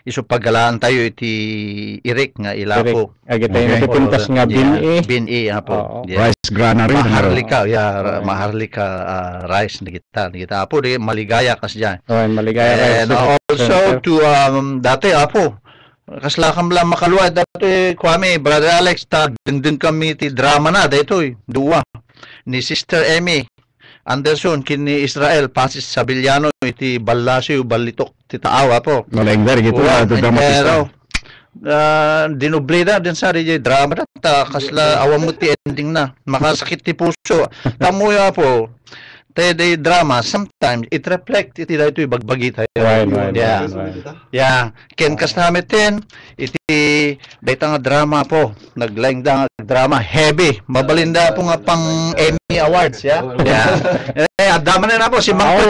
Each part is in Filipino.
iso paggalaan tayo iti Irik nga ilapo. Agitay na pintas nga bin-i apo. Rice granary. Maharlika rice na kita. Apo di maligaya kas dyan. Maligaya rice. And also to dati apo kaslakam lang makaluwa dati Kwame, Brother Alex, dengdeng kami ti drama na dito duwa ni Sister Emmy Anderson kini Israel pasis sa Bilyano iti Ballasio Balitok ti Taawa po. Malengder gitu lah dramatista. Dinoblida din sa drama ta kasla awam mo ti ending na makasakit ti puso. Tamuya po the drama sometimes it reflect iti dayto ibagbagi tayo. Yeah. Ken kas namitin iti dayta nga drama po. Naglaing da nga drama heavy. Mabalinda po nga pang Emmy Awards, dama na po si Mangkot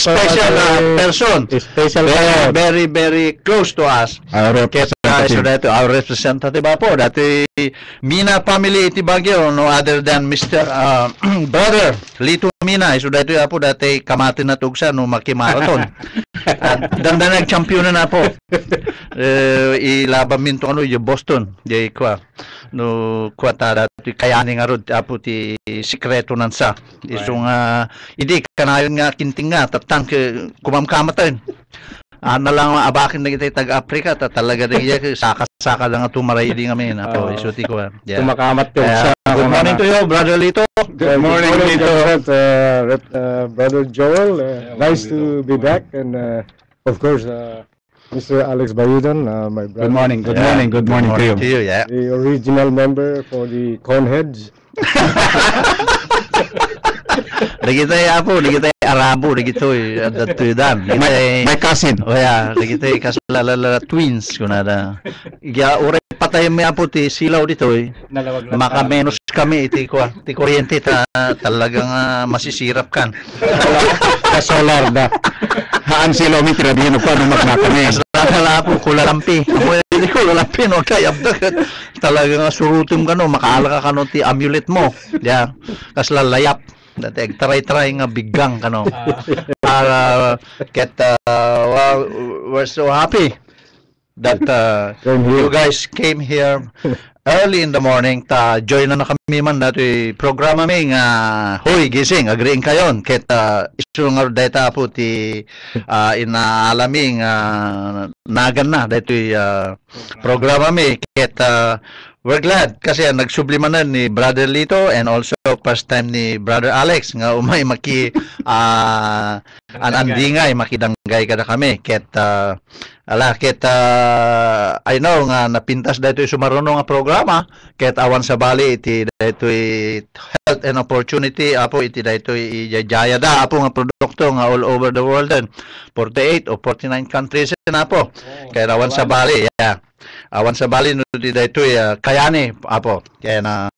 special person. Very, very close to us. Our representative po. Dati Mina family iti Baguio, no other than Mr. Brother Lito Mina. So dati po dati kamatin na tugsa no makimaraton. Dandan nag-champion na po. Ilaban minto yung Boston. Di kwa. No kwata dati kayani nga rod apo ti sikreto nansa. Isong hindi kanayon nga kinting nga tatang kumamkamatan. Ano lang abakin na kita tag-Africa talaga na iya saka lang tumaray din kami na po isuti ko. Kumakamat ko good morning to you, Brother Lito. Good morning Lito. Brother Joel, nice to be back, and of course Mr. Alex Bayudan, my brother. Good morning to you. The original member for the Coneheads. Lagi Arabo, lagi dan. My cousin. Lagi kasalala twins kunada. Iya ore patay may apo ti silaw dito Maka menos kami iti kuryente talagang masisirap kan. Solar da. Haan silaw mi tirabihin pa no magmakami. Kasala po kulalampi. Hindi ko lalampi no kaya talagang surutim ka no makaala ka no ti amulet mo. Kaslalayap. Dati try nga bigang kano. We're so happy that you guys came here early in the morning. Join na kami man dati programa may nga hoy gising agreeing kayon ket isu nga data po ti inaalami nga nagan na dati programa may ket we're glad kasi nagsublimanan ni Brother Lito and also first time ni Brother Alex nga umay andingay makidanggay kada kami ket I know nga napintas dito sumaruno nga programa ket awan sa bali iti dito health and opportunity apo iti dito ijaya da apo nga produkto nga all over the world 48 o 49 countries na po kaya awan sa bali awan sa bali no dito kayani apo kaya na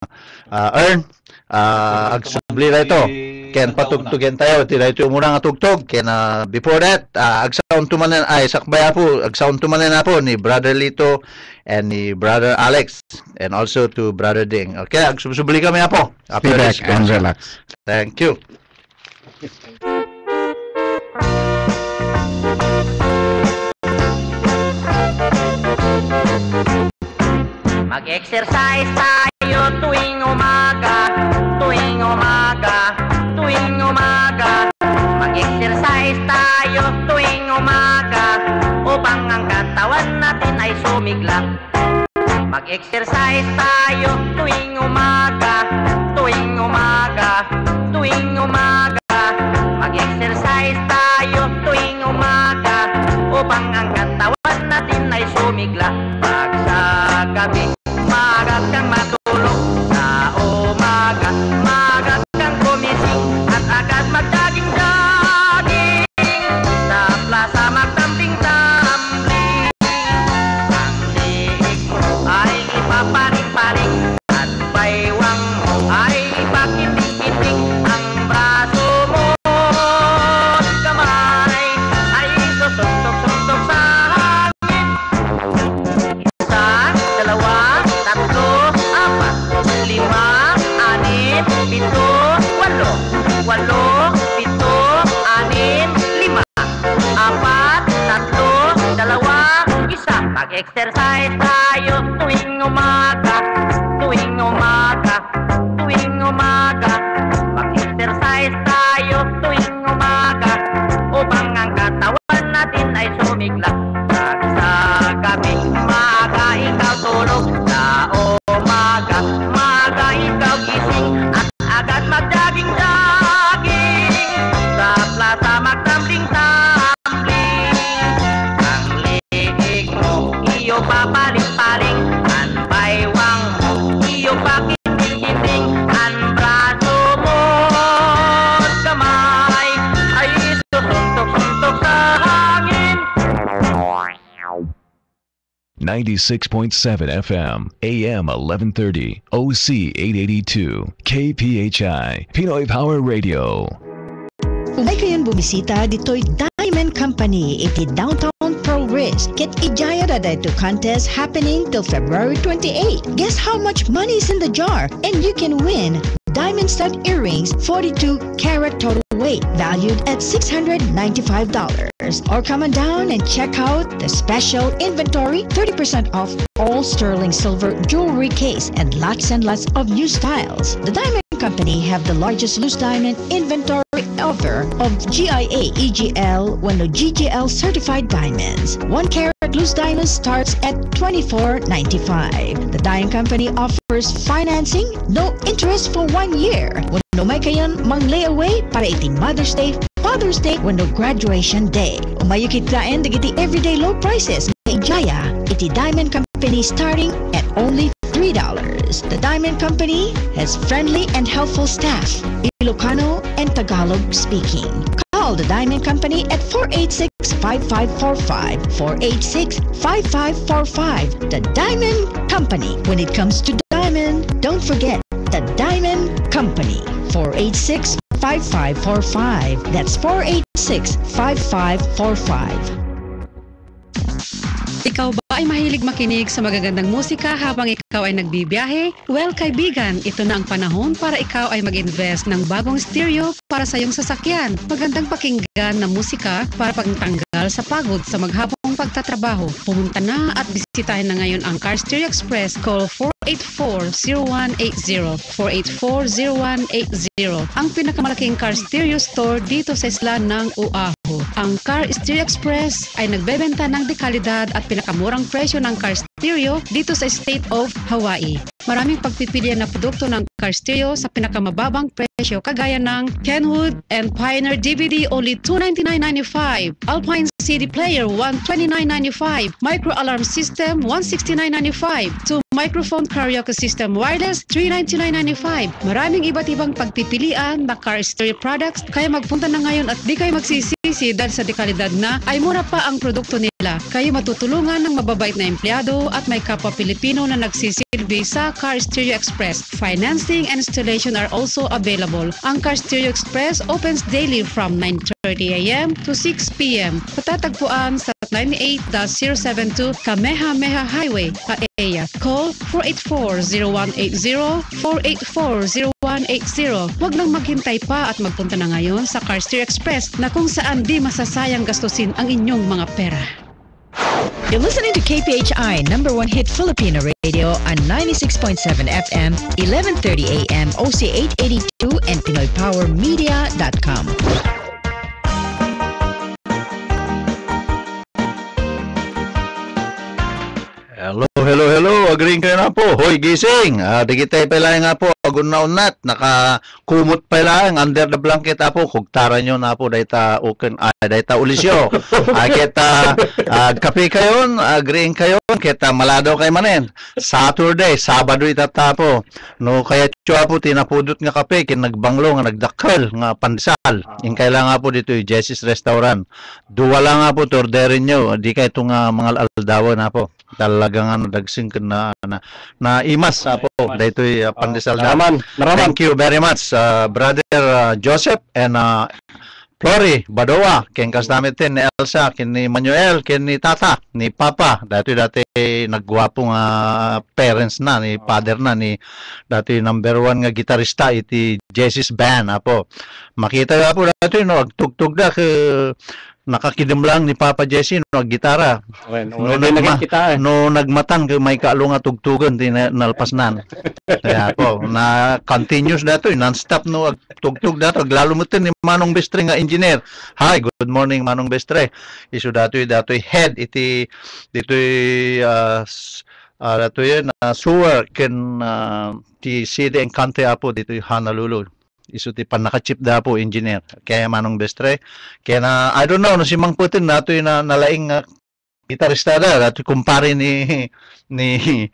earn agsubli dito ken patugtugen tayo ti dito muna nga tugtog ken before that agsound tumanen ay sakbay apo agsound tumanen apo ni Brother Lito and ni Brother Alex and also to Brother Ding. Okay, agsubli kami apo. After back and relax. Thank you. Mag-exercise tayo tuwing umaga, tuwing umaga, tuwing umaga. Mag-exercise tayo tuwing umaga upang ang katawan natin ay sumigla. Mag-exercise tayo tuwing umaga, tuwing umaga, tuwing umaga. Mag-exercise tayo tuwing umaga upang ang katawan natin ay sumigla. Pag sa gabi maaga kang matulog, sa umaga maaga kang gumising at agad mag-jogging-jogging sa plaza magtambling-tambling. Ang liig mo ay ipaparing-paring at baywang mo ay ipakiting-kiting. Ang braso mo at kamay ay susuntok-suntok sa hangin. Mag-exercise tayo tuwing umaga, tuwing umaga, tuwing umaga. Mag-exercise tayo tuwing umaga upang ang katawan natin ay sumigla. Pag sa gabing maaga ikaw tulog, sa umaga, maaga ikaw gising at agad mag-jogging-jogging. Sa plaza magtambling-tambling, ang liig mo iyo papaling-paling, ang baywang mo iyo pakiting-kiting, ang braso mo at kamay ay susuntok-suntok sa hangin. 96.7 FM, AM 1130, OC 882, KPHI, Pinoy Power Radio. Kung may kayon bumisita, dito'y Diamond Company, iti Downtown Progress. Get ijaya da dito contest happening till February 28. Guess how much money is in the jar? And you can win diamond stud earrings, 42 karat total weight, valued at $695. Or come on down and check out the special inventory, 30% off all sterling silver jewelry case and lots of new styles. The Diamond Company have the largest loose diamond inventory ever of GIA, EGL, GGL certified diamonds. 1 carat loose diamonds starts at $24.95. The Diamond Company offers financing, no interest for 1 year. Wano may kayon mang layaway para iting Mother's Day, Father's Day, wano graduation day. Umayo kitlaen dagiti everyday low prices. Ijaya, iti Diamond Company starting at only $3. The Diamond Company has friendly and helpful staff, Ilocano and Tagalog speaking. Call the Diamond Company at 486-5545, 486-5545. The Diamond Company. When it comes to diamond, don't forget the Diamond Company. 486-5545. That's 486-5545. Ikaw ba ay mahilig makinig sa magagandang musika habang ikaw ay nagbibiyahe? Well, kaibigan, ito na ang panahon para ikaw ay mag-invest ng bagong stereo para sa iyong sasakyan. Magandang pakinggan na musika para pagtanggal sa pagod sa maghapong pagtatrabaho. Pumunta na at bisitahin na ngayon ang Car Stereo Express. Call 484-0180. 484-0180. Ang pinakamalaking car stereo store dito sa isla ng Oahu. Ang Car Stereo Express ay nagbebenta ng dekalidad at pinakamurang presyo ng car stereo dito sa State of Hawaii. Maraming pagpipilian na produkto ng car stereo sa pinakamababang presyo kagaya ng Kenwood and Pioneer DVD only $299.95, Alpine CD player $129.95, Micro Alarm System $169.95, to Microphone Karaoke System Wireless $399.95. Maraming iba't ibang pagpipilian na car stereo products, kaya magpunta na ngayon at di kayo magsisisi dahil sa dekalidad na ay mura pa ang produkto nila. Kayo matutulungan ng mababait na empleyado at may kapwa Pilipino na nagsisilbi sa Car Stereo Express. Financing and installation are also available. Ang Car Stereo Express opens daily from 9:30 a.m. to 6 p.m. Patatagpuan sa 98-072 Kamehameha Highway, Paeya. Call 484-0180, 484-0180. Huwag nang maghintay pa at magpunta na ngayon sa Car Stereo Express na kung saan di masasayang gastusin ang inyong mga pera. You're listening to KPHI, number one hit Filipino radio on 96.7 FM, 1130 AM, OC 882, and PinoyPowerMedia.com. Hello. Agreeing kayo na po. Hoy, gising. Digitay pa lang nga po. Agun-naunat. Nakakumot pa lang. Under the blanket po. Kugtaran nyo na po. Dayta ulisyo. Kita kape kayon. Agreeing kayon. Kita malado kay manen. Saturday. Sabado itatapo. No, kaya chua po tinapudot nga kape. Kinagbanglo nga nagdakal nga pandesal. Yung kailangan nga po dito yung Jesse's Restaurant. Duwa lang nga po. Orderin nyo. Di kayo itong mga aldawa na po. Talagang dagsing na imas po. Dito yung pandesal na. Thank you very much, Brother Joseph and Flory Badoa. Kenkas namin din ni Elsa, ni Manuel, ni Tata, ni Papa. Dati nagwapong parents na, ni father na, ni dati number 1 nga gitarista, iti Jesse's Band. Makita nga po dati, no, agtugtug na nakakidim lang ni Papa Jesse no gitara. Wala din naging kita eh. No nagmatang kay may kaalo nga tugtugan di nalpasnan. Kaya ako na continuous dato non-stop no tugtog dato lalo mo ni Manong Bestre nga engineer. Hi, good morning Manong Bestre. Isu dato head iti ditoy dato na sewer ken ti City and County apo ditoy Honolulu. Isu ti panaka-chip dapo engineer. Kaya Manong Bestre. Kaya na I don't know no si Mang Putin nato na nalaing gitarista da dato kumpare ni